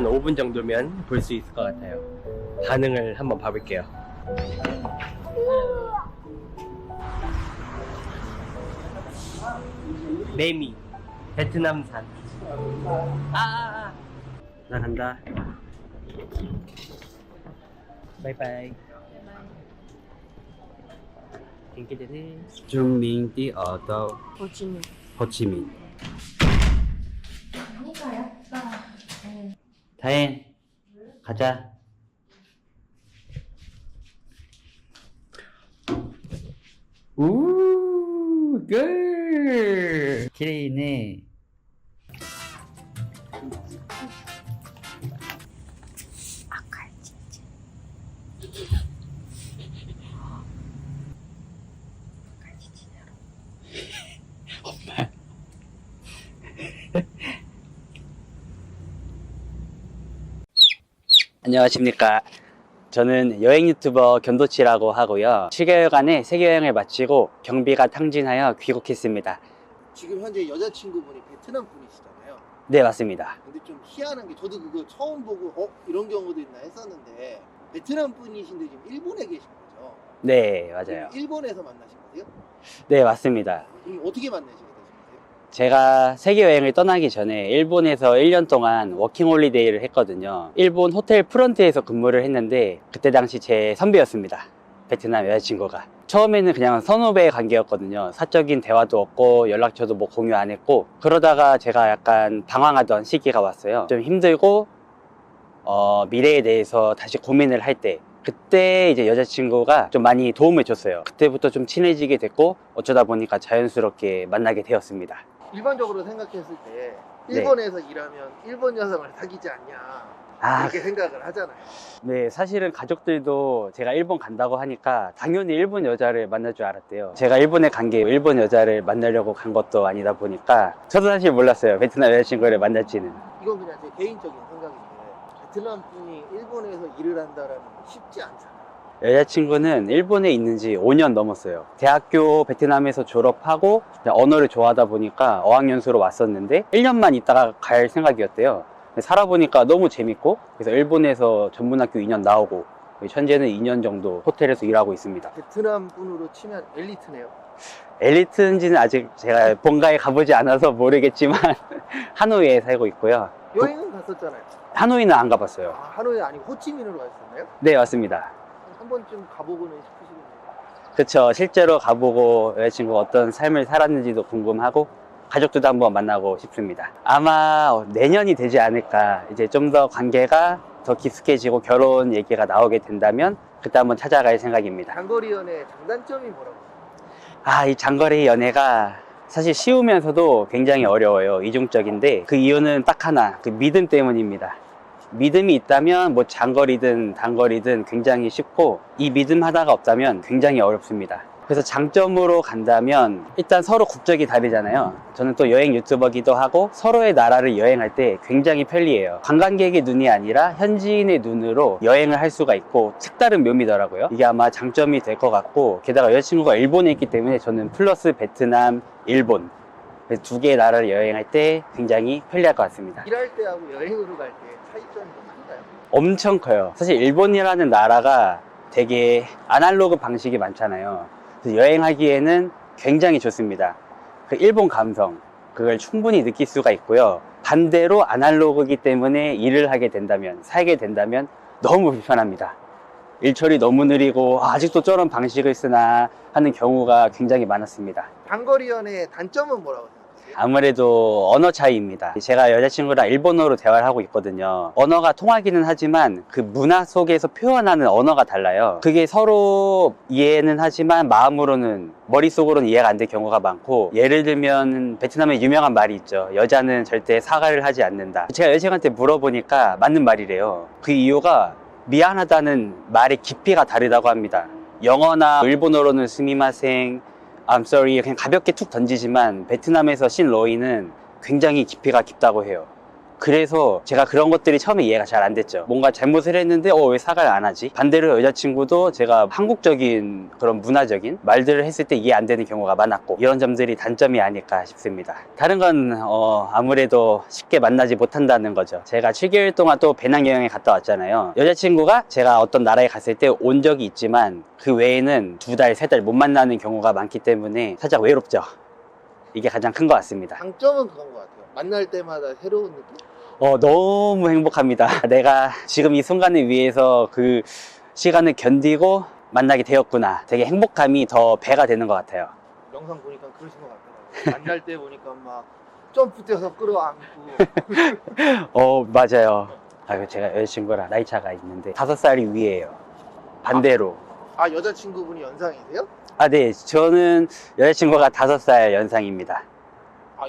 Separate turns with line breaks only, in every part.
5분 정도면 볼 수 있을 것 같아요. 반응을 한번 봐볼게요. 매미, 베트남산. 나 간다. 바이바이. Trung Minh đi ở đâu?
Hồ Chí Minh.
Hồ Chí Minh.
아니가 예쁘다.
다행. 가자. 우, 걸.綺麗ね.
아칼 진짜. 아칼 진짜로.
엄마. 안녕하십니까. 저는 여행 유튜버 견도치라고 하고요. 7개월간의 세계여행을 마치고 경비가 탕진하여 귀국했습니다.
지금 현재 여자친구분이 베트남 분이시잖아요.
네, 맞습니다.
근데 좀 희한한 게 저도 그거 처음 보고 이런 경우도 있나 했었는데 베트남 분이신데 지금 일본에 계신 거죠?
네, 맞아요.
일본에서 만나신 거세요?
네, 맞습니다.
그럼 어떻게 만나시게 되신 거세요?
제가 세계여행을 떠나기 전에 일본에서 1년 동안 워킹홀리데이를 했거든요. 일본 호텔 프런트에서 근무를 했는데 그때 당시 제 선배였습니다. 베트남 여자친구가. 처음에는 그냥 선후배 관계였거든요. 사적인 대화도 없고 연락처도 뭐 공유 안 했고, 그러다가 제가 약간 방황하던 시기가 왔어요. 좀 힘들고 미래에 대해서 다시 고민을 할 때, 그때 이제 여자친구가 좀 많이 도움을 줬어요. 그때부터 좀 친해지게 됐고 어쩌다 보니까 자연스럽게 만나게 되었습니다.
일반적으로 생각했을 때 일본에서 일하면 일본 여성을 사귀지 않냐 이렇게 생각을 하잖아요.
네, 사실은 가족들도 제가 일본 간다고 하니까 당연히 일본 여자를 만날 줄 알았대요. 제가 일본에 간 게 일본 여자를 만나려고 간 것도 아니다 보니까 저도 사실 몰랐어요. 베트남 여자친구를 만날지는.
이건 그냥 제 개인적인 생각인데 베트남 분이 일본에서 일을 한다라는 건 쉽지 않잖아요.
여자친구는 일본에 있는 지 5년 넘었어요. 대학교 베트남에서 졸업하고 언어를 좋아하다 보니까 어학연수로 왔었는데 1년만 있다가 갈 생각이었대요. 살아보니까 너무 재밌고, 그래서 일본에서 전문학교 2년 나오고 현재는 2년 정도 호텔에서 일하고 있습니다.
베트남 분으로 치면 엘리트네요.
엘리트인지는 아직 제가 본가에 가보지 않아서 모르겠지만 하노이에 살고 있고요.
여행은 갔었잖아요.
하노이는 안 가봤어요.
아, 하노이 아니고 호치민으로 가셨나요?
네, 맞습니다.
한 번쯤 가보고는 싶으시겠네요.
그쵸. 실제로 가보고 여자친구가 어떤 삶을 살았는지도 궁금하고 가족들도 한번 만나고 싶습니다. 아마 내년이 되지 않을까. 이제 좀 더 관계가 더 깊숙해지고 결혼 얘기가 나오게 된다면 그때 한번 찾아갈 생각입니다.
장거리 연애 장단점이 뭐라고?
이 장거리 연애가 사실 쉬우면서도 굉장히 어려워요. 이중적인데 그 이유는 딱 하나, 그 믿음 때문입니다. 믿음이 있다면 뭐 장거리든 단거리든 굉장히 쉽고, 이 믿음 하나가 없다면 굉장히 어렵습니다. 그래서 장점으로 간다면 일단 서로 국적이 다르잖아요. 저는 또 여행 유튜버기도 하고 서로의 나라를 여행할 때 굉장히 편리해요. 관광객의 눈이 아니라 현지인의 눈으로 여행을 할 수가 있고 색다른 묘미더라고요. 이게 아마 장점이 될 것 같고, 게다가 여자친구가 일본에 있기 때문에 저는 플러스 베트남, 일본, 그래서 두 개의 나라를 여행할 때 굉장히 편리할 것 같습니다.
일할 때하고 여행으로 갈 때 차이점이 좀 큰가요?
엄청 커요. 사실 일본이라는 나라가 되게 아날로그 방식이 많잖아요. 그래서 여행하기에는 굉장히 좋습니다. 그 일본 감성, 그걸 충분히 느낄 수가 있고요. 반대로 아날로그이기 때문에 일을 하게 된다면, 살게 된다면 너무 불편합니다. 일처리 너무 느리고 아직도 저런 방식을 쓰나 하는 경우가 굉장히 많았습니다.
장거리 연애의 단점은 뭐라고 생각하세요?
아무래도 언어 차이입니다. 제가 여자친구랑 일본어로 대화를 하고 있거든요. 언어가 통하기는 하지만 그 문화 속에서 표현하는 언어가 달라요. 그게 서로 이해는 하지만 마음으로는, 머릿속으로는 이해가 안 될 경우가 많고, 예를 들면 베트남에 유명한 말이 있죠. 여자는 절대 사과를 하지 않는다. 제가 여자친구한테 물어보니까 맞는 말이래요. 그 이유가 미안하다는 말의 깊이가 다르다고 합니다. 영어나 일본어로는 스미마생, I'm sorry, 그냥 가볍게 툭 던지지만 베트남에서 신 로이는 굉장히 깊이가 깊다고 해요. 그래서 제가 그런 것들이 처음에 이해가 잘 안 됐죠. 뭔가 잘못을 했는데 왜 사과를 안 하지? 반대로 여자친구도 제가 한국적인 그런 문화적인 말들을 했을 때 이해 안 되는 경우가 많았고, 이런 점들이 단점이 아닐까 싶습니다. 다른 건 아무래도 쉽게 만나지 못한다는 거죠. 제가 7개월 동안 또 배낭여행에 갔다 왔잖아요. 여자친구가 제가 어떤 나라에 갔을 때 온 적이 있지만 그 외에는 2달, 3달 못 만나는 경우가 많기 때문에 살짝 외롭죠. 이게 가장 큰 것 같습니다.
장점은 그런 것 같아요. 만날 때마다 새로운 느낌?
너무 행복합니다. 내가 지금 이 순간을 위해서 그 시간을 견디고 만나게 되었구나. 되게 행복감이 더 배가 되는 것 같아요.
영상 보니까 그러신 것 같아요. 만날 때 보니까 막 점프 뛰어서 끌어안고.
맞아요. 제가 여자친구랑 나이 차가 있는데 5살이 위에요. 반대로.
여자친구분이 연상이세요?
네. 저는 여자친구가 5살 연상입니다.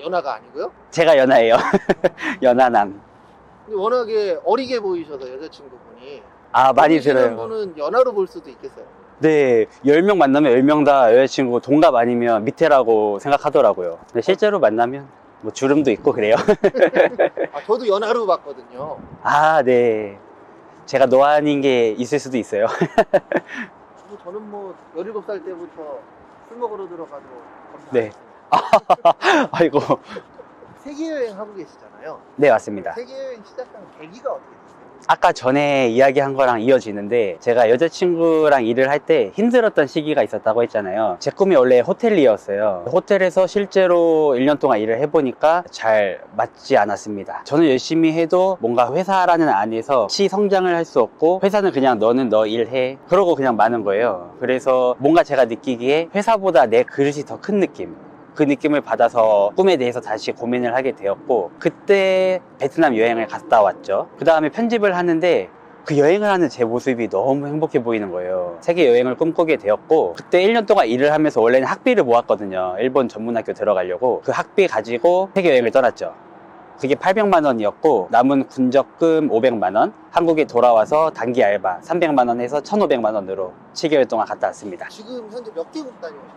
연하가 아니고요?
제가 연하예요. 연하남.
근데 워낙에 어리게 보이셔서 여자친구분이.
많이
보이시는
들어요.
분은 연하로 볼 수도 있겠어요.
네, 10명 만나면 10명 다 여자친구 동갑 아니면 밑에라고 생각하더라고요. 근데 실제로 만나면 뭐 주름도 있고 그래요.
저도 연하로 봤거든요.
네. 제가 노안인 게 있을 수도 있어요.
저는 17살 때부터 술 먹으러 들어가도
네. 아이고.
세계여행 하고 계시잖아요.
네, 맞습니다.
세계여행 시작한 계기가 어떻게 됐어요?
아까 전에 이야기한 거랑 이어지는데, 제가 여자친구랑 일을 할 때 힘들었던 시기가 있었다고 했잖아요. 제 꿈이 원래 호텔리어였어요. 호텔에서 실제로 1년 동안 일을 해보니까 잘 맞지 않았습니다. 저는 열심히 해도 뭔가 회사라는 안에서 성장을 할 수 없고, 회사는 그냥 너는 너 일해 그러고 그냥 마는 거예요. 그래서 뭔가 제가 느끼기에 회사보다 내 그릇이 더 큰 느낌, 그 느낌을 받아서 꿈에 대해서 다시 고민을 하게 되었고, 그때 베트남 여행을 갔다 왔죠. 그 다음에 편집을 하는데 그 여행을 하는 제 모습이 너무 행복해 보이는 거예요. 세계 여행을 꿈꾸게 되었고, 그때 1년 동안 일을 하면서 원래는 학비를 모았거든요. 일본 전문학교 들어가려고. 그 학비 가지고 세계 여행을 떠났죠. 그게 800만 원이었고, 남은 군적금 500만 원, 한국에 돌아와서 단기 알바 300만 원 해서 1,500만 원으로 7개월 동안 갔다 왔습니다.
지금 현재 몇 개국 다녀오셨어요?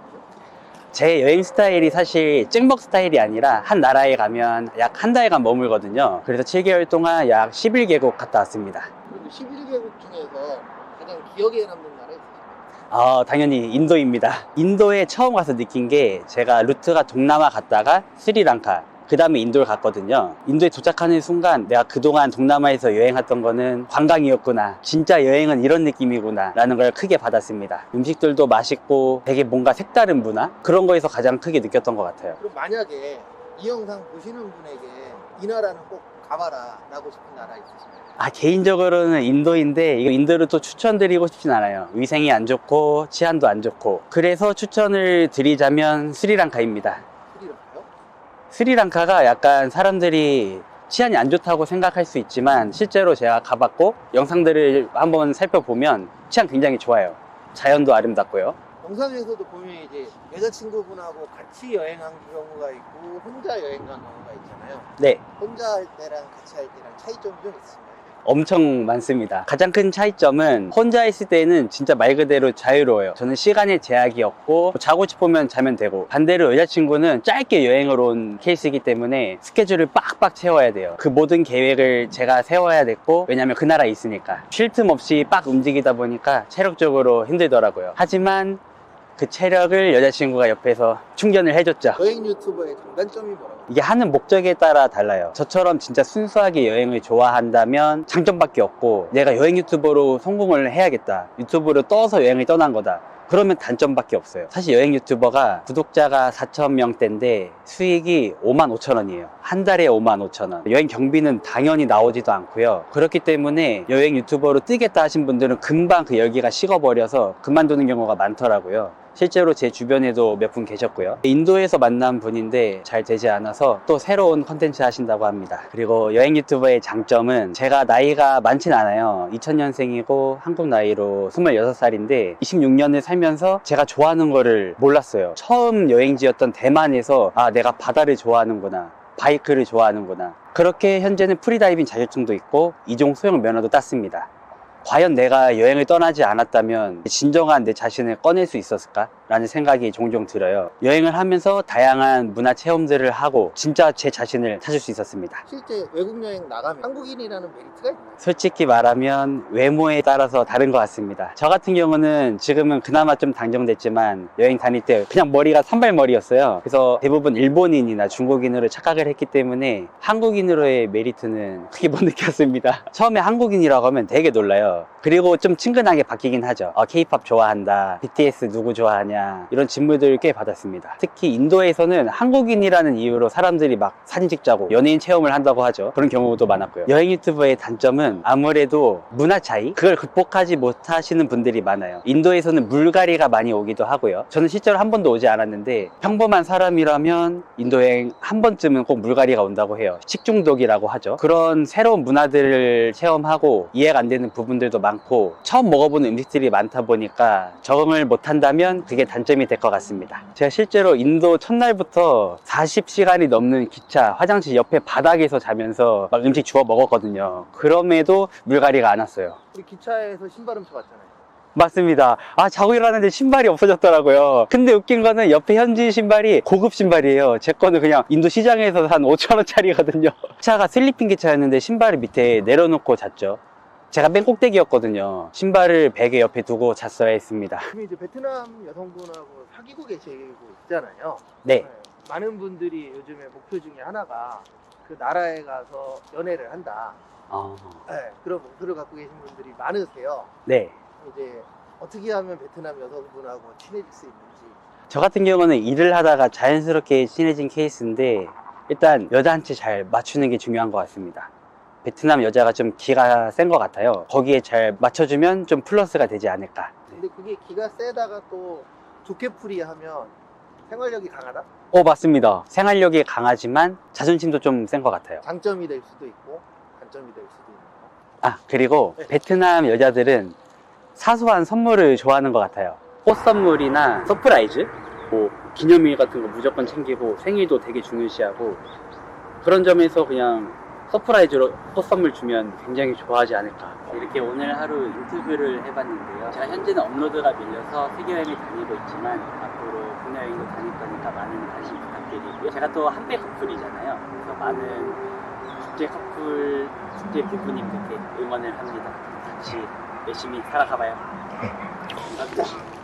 제 여행 스타일이 사실 찍먹 스타일이 아니라 한 나라에 가면 약 한 달간 머물거든요. 그래서 7개월 동안 약 11개국 갔다 왔습니다.
그리고 11개국 중에서 가장 기억에 남는 나라 있으신가요?
당연히 인도입니다. 인도에 처음 가서 느낀 게, 제가 루트가 동남아 갔다가 스리랑카, 그 다음에 인도를 갔거든요. 인도에 도착하는 순간 내가 그동안 동남아에서 여행했던 거는 관광이었구나, 진짜 여행은 이런 느낌이구나 라는 걸 크게 받았습니다. 음식들도 맛있고 되게 뭔가 색다른 문화, 그런 거에서 가장 크게 느꼈던 것 같아요.
그럼 만약에 이 영상 보시는 분에게 이 나라는 꼭 가봐라 라고 싶은 나라 있으신가요?
개인적으로는 인도인데, 이거 인도를 또 추천드리고 싶진 않아요. 위생이 안 좋고 치안도 안 좋고. 그래서 추천을 드리자면 스리랑카입니다.
스리랑카요?
스리랑카가 약간 사람들이 치안이 안 좋다고 생각할 수 있지만, 실제로 제가 가봤고 영상들을 한번 살펴보면 치안 굉장히 좋아요. 자연도 아름답고요.
영상에서도 보면 이제 여자친구분하고 같이 여행한 경우가 있고 혼자 여행 간 경우가 있잖아요.
네,
혼자 할 때랑 같이 할 때랑 차이점이 좀 있습니다.
엄청 많습니다. 가장 큰 차이점은, 혼자 있을 때는 진짜 말 그대로 자유로워요. 저는 시간에 제약이 없고 자고 싶으면 자면 되고, 반대로 여자친구는 짧게 여행을 온 케이스이기 때문에 스케줄을 빡빡 채워야 돼요. 그 모든 계획을 제가 세워야 됐고, 왜냐면 그 나라에 있으니까 쉴 틈 없이 빡 움직이다 보니까 체력적으로 힘들더라고요. 하지만 그 체력을 여자친구가 옆에서 충전을 해줬죠.
여행 유튜버의 장단점이 뭐라고?
이게 하는 목적에 따라 달라요. 저처럼 진짜 순수하게 여행을 좋아한다면 장점밖에 없고, 내가 여행 유튜버로 성공을 해야겠다, 유튜브로 떠서 여행을 떠난 거다, 그러면 단점밖에 없어요. 사실 여행 유튜버가 구독자가 4,000명대인데 수익이 55,000원이에요. 한 달에 55,000원. 여행 경비는 당연히 나오지도 않고요. 그렇기 때문에 여행 유튜버로 뜨겠다 하신 분들은 금방 그 열기가 식어버려서 그만두는 경우가 많더라고요. 실제로 제 주변에도 몇 분 계셨고요. 인도에서 만난 분인데 잘 되지 않아서 또 새로운 컨텐츠 하신다고 합니다. 그리고 여행 유튜버의 장점은, 제가 나이가 많진 않아요. 2000년생이고 한국 나이로 26살인데 26년을 살면서 제가 좋아하는 거를 몰랐어요. 처음 여행지였던 대만에서 내가 바다를 좋아하는구나, 바이크를 좋아하는구나. 그렇게 현재는 프리다이빙 자격증도 있고 2종 소형 면허도 땄습니다. 과연 내가 여행을 떠나지 않았다면 진정한 내 자신을 꺼낼 수 있었을까? 라는 생각이 종종 들어요. 여행을 하면서 다양한 문화 체험들을 하고 진짜 제 자신을 찾을 수 있었습니다.
실제 외국 여행 나가면 한국인이라는 메리트가 있나요?
솔직히 말하면 외모에 따라서 다른 것 같습니다. 저 같은 경우는 지금은 그나마 좀 단정됐지만 여행 다닐 때 그냥 머리가 산발머리였어요. 그래서 대부분 일본인이나 중국인으로 착각을 했기 때문에 한국인으로의 메리트는 크게 못 느꼈습니다. 처음에 한국인이라고 하면 되게 놀라요. 그리고 좀 친근하게 바뀌긴 하죠. K-POP 좋아한다, BTS 누구 좋아하냐, 이런 질문들을 꽤 받았습니다. 특히 인도에서는 한국인이라는 이유로 사람들이 막 사진 찍자고 연예인 체험을 한다고 하죠. 그런 경우도 많았고요. 여행 유튜버의 단점은 아무래도 문화 차이? 그걸 극복하지 못하시는 분들이 많아요. 인도에서는 물갈이가 많이 오기도 하고요. 저는 실제로 한 번도 오지 않았는데 평범한 사람이라면 인도 여행 한 번쯤은 꼭 물갈이가 온다고 해요. 식중독이라고 하죠. 그런 새로운 문화들을 체험하고 이해가 안 되는 부분들도 많고 처음 먹어보는 음식들이 많다 보니까 적응을 못한다면 그게 단점이 될 것 같습니다. 제가 실제로 인도 첫날부터 40시간이 넘는 기차, 화장실 옆에 바닥에서 자면서 막 음식 주워 먹었거든요. 그럼에도 물갈이가 안 왔어요.
우리 기차에서 신발 훔쳐갔잖아요.
맞습니다. 자고 일어났는데 신발이 없어졌더라고요. 근데 웃긴 거는 옆에 현지 신발이 고급 신발이에요. 제 거는 그냥 인도 시장에서 한 5,000원짜리거든요. 기차가 슬리핑 기차였는데 신발을 밑에 내려놓고 잤죠. 제가 맨 꼭대기였거든요. 신발을 베개 옆에 두고 잤어야 했습니다.
지금 이제 베트남 여성분하고 사귀고 계시고 있잖아요.
네.
많은 분들이 요즘에 목표 중에 하나가 그 나라에 가서 연애를 한다. 네, 그런 목표를 갖고 계신 분들이 많으세요.
네.
이제 어떻게 하면 베트남 여성분하고 친해질 수 있는지.
저 같은 경우는 일을 하다가 자연스럽게 친해진 케이스인데 일단 여자한테 잘 맞추는 게 중요한 것 같습니다. 베트남 여자가 좀 기가 센 것 같아요. 거기에 잘 맞춰주면 좀 플러스가 되지 않을까.
근데 그게 기가 세다가 또 좋게 풀이하면 생활력이 강하다?
맞습니다. 생활력이 강하지만 자존심도 좀 센 것 같아요.
장점이 될 수도 있고 단점이 될 수도 있고.
그리고
네.
베트남 여자들은 사소한 선물을 좋아하는 것 같아요. 꽃 선물이나 서프라이즈, 뭐 기념일 같은 거 무조건 챙기고 생일도 되게 중요시하고 그런 점에서 그냥 서프라이즈로 꽃 선물 주면 굉장히 좋아하지 않을까. 이렇게 오늘 하루 인터뷰를 해봤는데요. 제가 현재는 업로드가 밀려서 세계 여행을 다니고 있지만 앞으로 국내 여행도 다닐 거니까 많은 관심 부탁드리고요. 제가 또 한배 커플이잖아요. 그래서 많은 국제 커플, 국제 부부님들께 응원을 합니다. 같이 열심히 살아가봐요. 감사합니다.